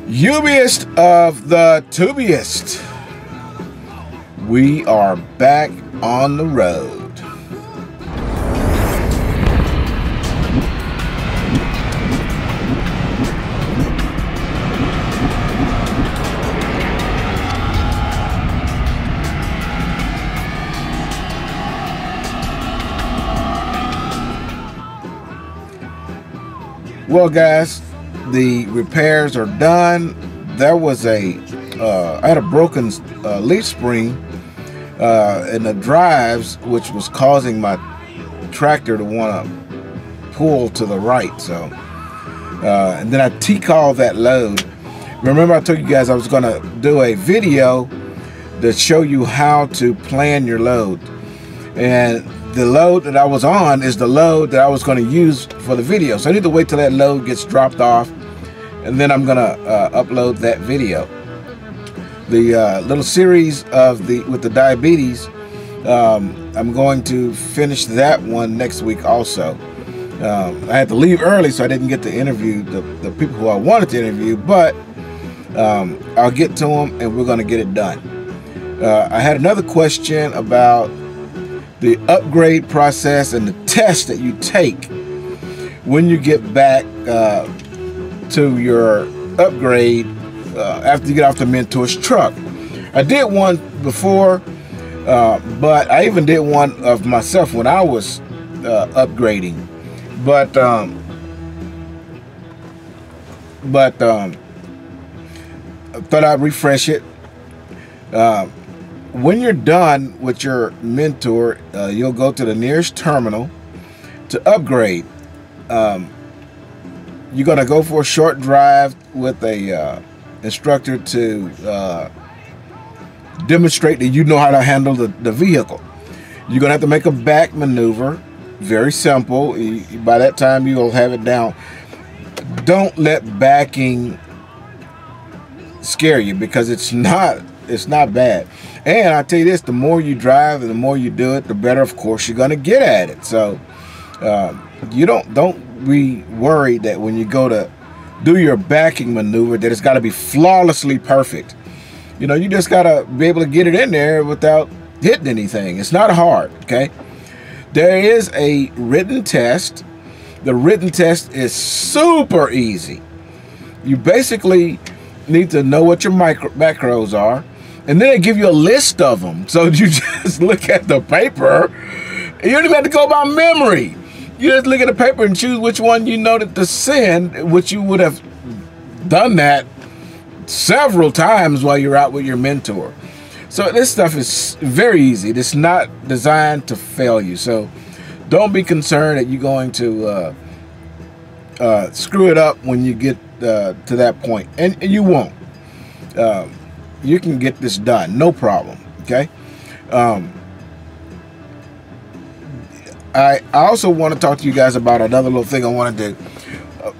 Ubiest of the tubiest, we are back on the road. Well, guys, the repairs are done. There was I had a broken leaf spring in the drives, which was causing my tractor to want to pull to the right. So, and then I T-called that load. Remember, I told you guys I was going to do a video to show you how to plan your load. And the load that I was on is the load that I was going to use for the video. So I need to wait till that load gets dropped off, and then I'm going to upload that video. The little series of with the diabetes, I'm going to finish that one next week also. I had to leave early, so I didn't get to interview the people who I wanted to interview, but I'll get to them and we're going to get it done. I had another question about the upgrade process and the test that you take when you get back to your upgrade after you get off the Mentor's truck. I did one before, but I even did one of myself when I was upgrading. But I thought I'd refresh it. When you're done with your Mentor, you'll go to the nearest terminal to upgrade. You're going to go for a short drive with a instructor to demonstrate that you know how to handle the vehicle. You're going to have to make a back maneuver. Very simple. By that time, you'll have it down. Don't let backing scare you, because it's not bad. And I tell you this, the more you drive and the more you do it, the better, of course, you're going to get at it. So you don't be worried that when you go to do your backing maneuver that it's got to be flawlessly perfect. You know, you just got to be able to get it in there without hitting anything. It's not hard, okay? There is a written test. The written test is super easy. You basically need to know what your macros are, and then they give you a list of them. So you just look at the paper. You don't even have to go by memory. You just look at the paper and choose which one you know to send, which you would have done that several times while you're out with your Mentor. So this stuff is very easy. It's not designed to fail you. So don't be concerned that you're going to screw it up when you get to that point. And you won't. You can get this done, no problem, okay? I also want to talk to you guys about another little thing I want to do.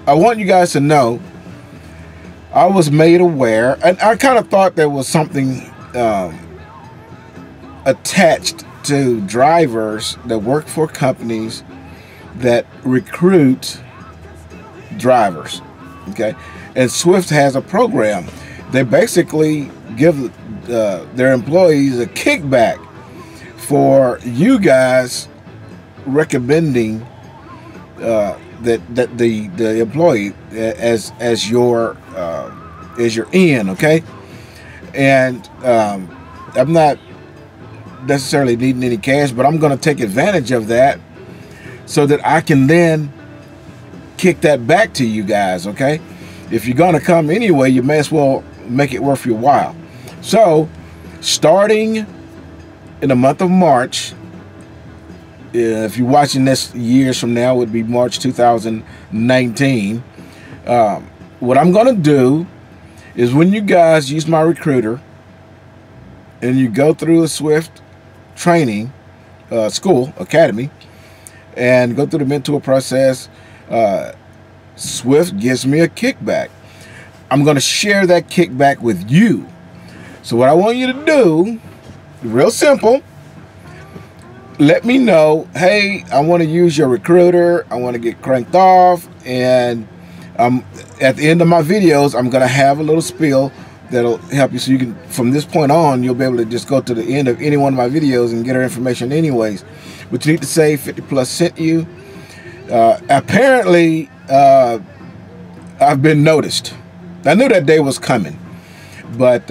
I want you guys to know I was made aware, and I kind of thought there was something attached to drivers that work for companies that recruit drivers, okay? And Swift has a program. They basically give their employees a kickback for you guys recommending that the employee as your in, okay? And I'm not necessarily needing any cash, but I'm going to take advantage of that so that I can then kick that back to you guys, okay? If you're going to come anyway, you may as well make it worth your while. So starting in the month of March, if you're watching this years from now, it would be March 2019. What I'm going to do is, when you guys use my recruiter and you go through a Swift training school, academy, and go through the Mentor process, Swift gives me a kickback. I'm going to share that kickback with you. So what I want you to do, real simple, let me know, hey, I want to use your recruiter, I want to get cranked off, and At the end of my videos, I'm going to have a little spiel that'll help you, so you can, from this point on, you'll be able to just go to the end of any one of my videos and get her information anyways. But you need to say 50 Plus sent you. Apparently, I've been noticed. I knew that day was coming, but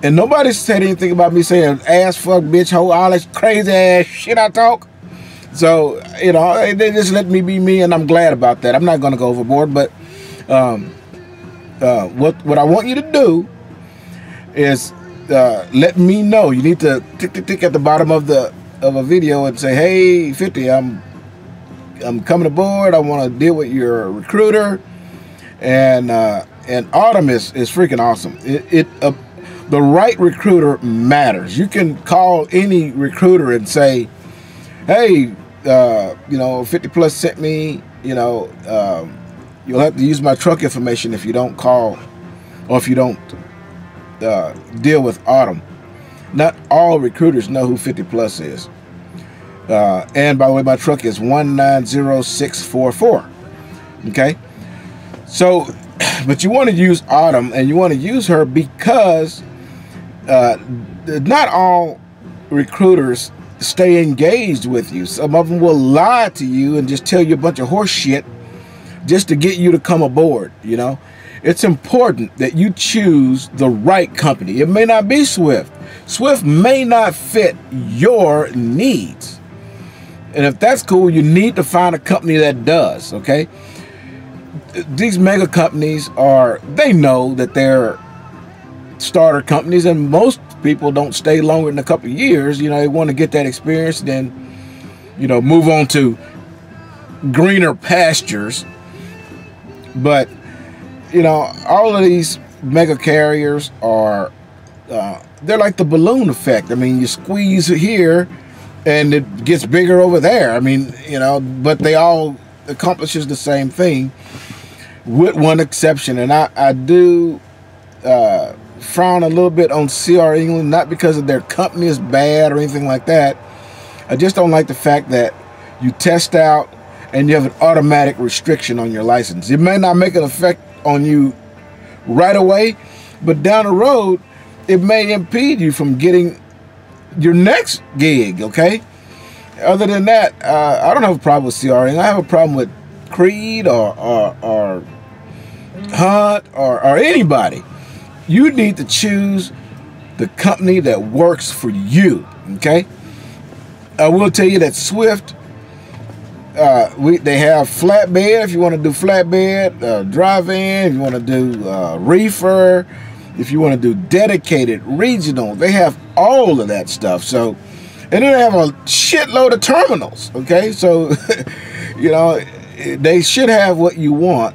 and nobody said anything about me saying ass, fuck, bitch, hoe, all that crazy ass shit I talk. So, you know, they just let me be me, and I'm glad about that. I'm not going to go overboard, but what I want you to do is let me know. You need to tick at the bottom of a video and say, hey, 50, I'm coming aboard. I want to deal with your recruiter. And Autumn is freaking awesome. The right recruiter matters. You can call any recruiter and say, hey, you know, 50 Plus sent me, you know, you'll have to use my truck information if you don't call, or if you don't deal with Autumn. Not all recruiters know who 50 Plus is. And by the way, my truck is 190644. Okay? So, but you want to use Autumn, and you want to use her because not all recruiters stay engaged with you. Some of them will lie to you and just tell you a bunch of horse shit just to get you to come aboard, you know? It's important that you choose the right company. It may not be Swift. Swift may not fit your needs. And if that's cool, you need to find a company that does, okay? These mega companies they know that they're starter companies, and most people don't stay longer than a couple of years. You know, they want to get that experience, then, you know, move on to greener pastures. But, you know, all of these mega carriers are, they're like the balloon effect. I mean, you squeeze it here and it gets bigger over there. I mean, you know, but they all accomplishes the same thing with one exception. And I do frown a little bit on CR England, not because of their company is bad or anything like that. I just don't like the fact that you test out and you have an automatic restriction on your license. It may not make an effect on you right away, but down the road, it may impede you from getting your next gig, okay? Other than that, I don't have a problem with CR England. I have a problem with Creed or Hunt or anybody. You need to choose the company that works for you, okay? I will tell you that Swift, they have flatbed if you want to do flatbed, drive-in, if you want to do reefer, if you want to do dedicated, regional. They have all of that stuff. So, and then they have a shitload of terminals, okay? So, you know, they should have what you want.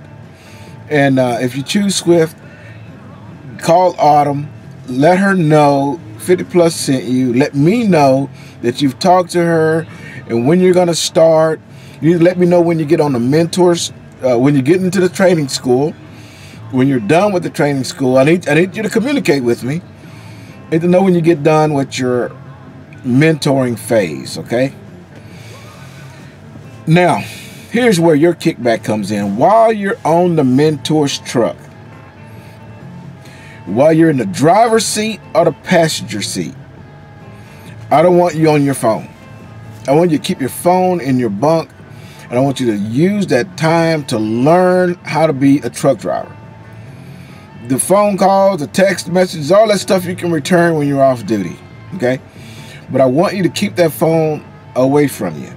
And if you choose Swift, call Autumn, let her know 50 Plus sent you. Let me know that you've talked to her and when you're going to start. You need to let me know when you get on the mentors, when you get into the training school, when you're done with the training school. I need you to communicate with me. I need to know when you get done with your mentoring phase, okay? Now, here's where your kickback comes in. While you're on the mentor's truck, while you're in the driver's seat or the passenger seat, I don't want you on your phone. I want you to keep your phone in your bunk, and I want you to use that time to learn how to be a truck driver. The phone calls, the text messages, all that stuff you can return when you're off duty, okay? But I want you to keep that phone away from you.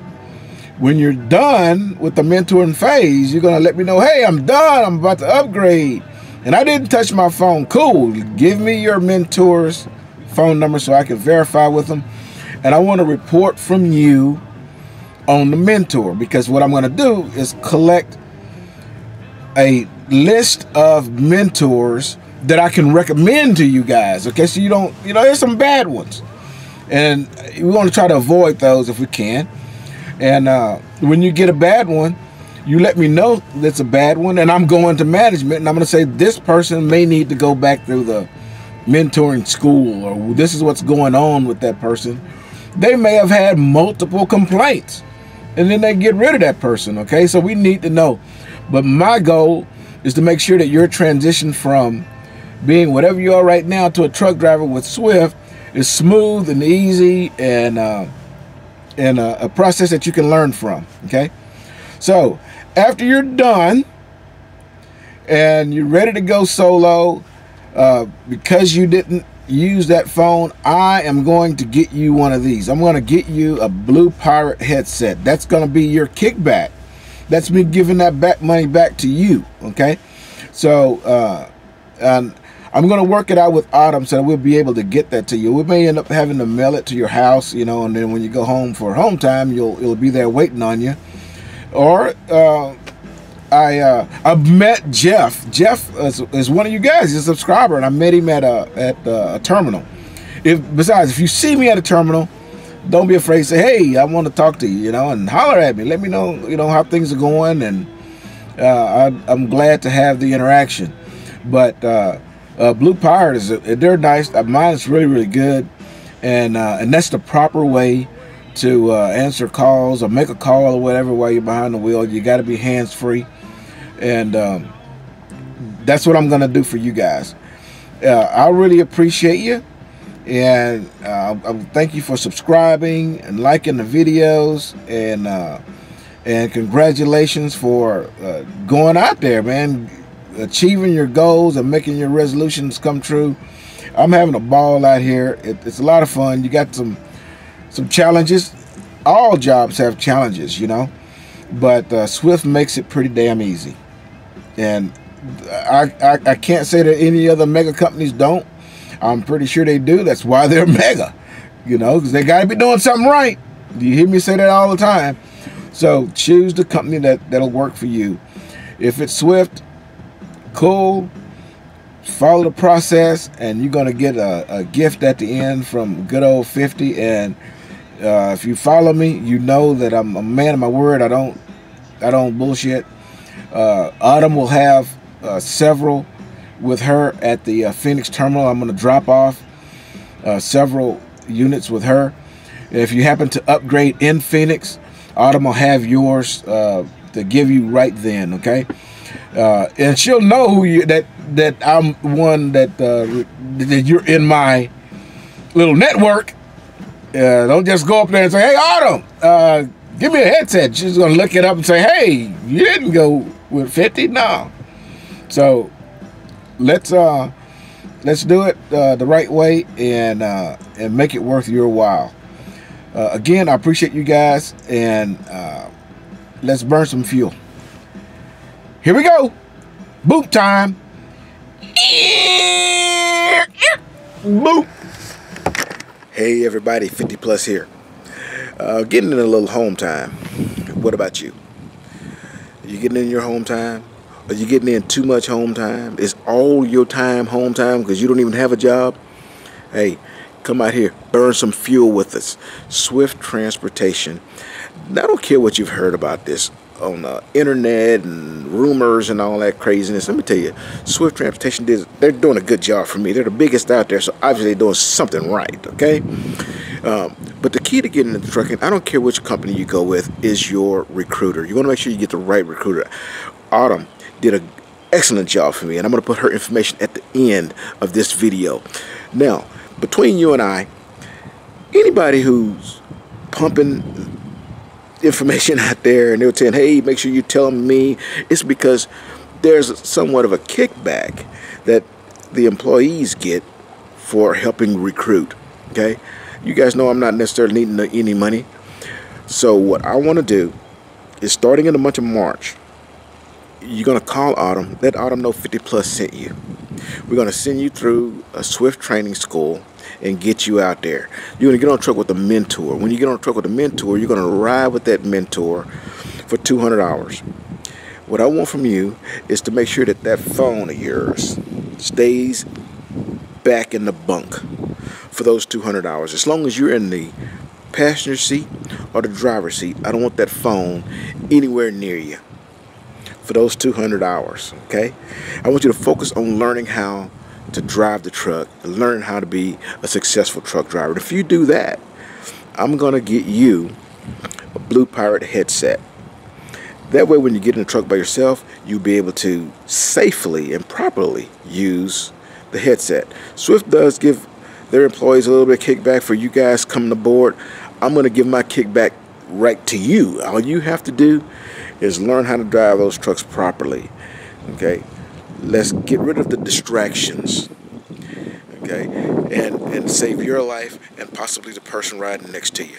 When you're done with the mentoring phase, you're going to let me know, hey, I'm done. I'm about to upgrade. And I didn't touch my phone. Cool. Give me your mentor's phone number so I can verify with them. And I want to report from you on the mentor, because what I'm going to do is collect a list of mentors that I can recommend to you guys. Okay, so you don't, you know, there's some bad ones. And we want to try to avoid those if we can. And when you get a bad one, you let me know that's a bad one, and I'm going to management, and I'm going to say this person may need to go back through the mentoring school, or this is what's going on with that person. They may have had multiple complaints, and then they get rid of that person, okay? So we need to know. But my goal is to make sure that your transition from being whatever you are right now to a truck driver with Swift is smooth and easy, and a process that you can learn from. Okay, so after you're done and you're ready to go solo, because you didn't use that phone, I am going to get you one of these. I'm going to get you a Blue Pirate headset. That's going to be your kickback. That's me giving that money back to you. Okay, so and I'm going to work it out with Autumn so that we'll be able to get that to you. We may end up having to mail it to your house, you know, and then when you go home for home time, it'll be there waiting on you. Or I've met Jeff. Jeff is one of you guys. He's a subscriber, and I met him at a terminal. Besides, if you see me at a terminal, don't be afraid to say, hey, I want to talk to you, you know, and holler at me. Let me know, you know, how things are going, and I'm glad to have the interaction. But Blue Pirate they're nice. Mine is really, really good, and that's the proper way to answer calls or make a call or whatever while you're behind the wheel. You got to be hands-free, and that's what I'm going to do for you guys. I really appreciate you, and I thank you for subscribing and liking the videos, and congratulations for going out there, man, achieving your goals and making your resolutions come true. I'm having a ball out here. It's a lot of fun. You got some challenges. All jobs have challenges, you know, but Swift makes it pretty damn easy, and I can't say that any other mega companies don't. I'm pretty sure they do. That's why they're mega, you know, because they got to be doing something right. You hear me say that all the time. So choose the company that'll work for you. If it's Swift, cool. Follow the process, and you're gonna get a gift at the end from good old 50. And if you follow me, you know that I'm a man of my word. I don't bullshit. Autumn will have several with her at the Phoenix terminal. I'm gonna drop off several units with her. If you happen to upgrade in Phoenix, Autumn will have yours to give you right then. Okay. And she'll know who that I'm one that you're in my little network. Don't just go up there and say, hey, Autumn, give me a headset. She's gonna look it up and say, hey, you didn't go with 50. No. So let's do it the right way, and make it worth your while. Again, I appreciate you guys, and let's burn some fuel. Here we go. Boop time. Boop. Hey everybody, 50 Plus here. Getting in a little home time. What about you? Are you getting in your home time? Are you getting in too much home time? Is all your time home time because you don't even have a job? Hey, come out here, burn some fuel with us. Swift Transportation. Now, I don't care what you've heard about this on the internet and rumors and all that craziness. Let me tell you, Swift Transportation, they're doing a good job for me. They're the biggest out there, so obviously they're doing something right, okay? But the key to getting into trucking, I don't care which company you go with, is your recruiter. You want to make sure you get the right recruiter. Autumn did an excellent job for me, and I'm going to put her information at the end of this video. Now, between you and I, anybody who's pumping information out there and they're saying, hey, make sure you tell me, it's because there's somewhat of a kickback that the employees get for helping recruit. Okay, you guys know I'm not necessarily needing any money. So what I want to do is, starting in the month of March, you're going to call Autumn, let Autumn know 50 Plus sent you. We're going to send you through a Swift training school and get you out there. You're going to get on a truck with a mentor. When you get on a truck with a mentor, you're going to ride with that mentor for 200 hours. What I want from you is to make sure that that phone of yours stays back in the bunk for those 200 hours. As long as you're in the passenger seat or the driver's seat, I don't want that phone anywhere near you for those 200 hours, okay? I want you to focus on learning how to drive the truck, learn how to be a successful truck driver. And if you do that, I'm gonna get you a Blue Pirate headset. That way, when you get in the truck by yourself, you'll be able to safely and properly use the headset. Swift does give their employees a little bit of kickback for you guys coming aboard. I'm going to give my kickback right to you. All you have to do is learn how to drive those trucks properly. Okay, let's get rid of the distractions. Okay, and save your life and possibly the person riding next to you.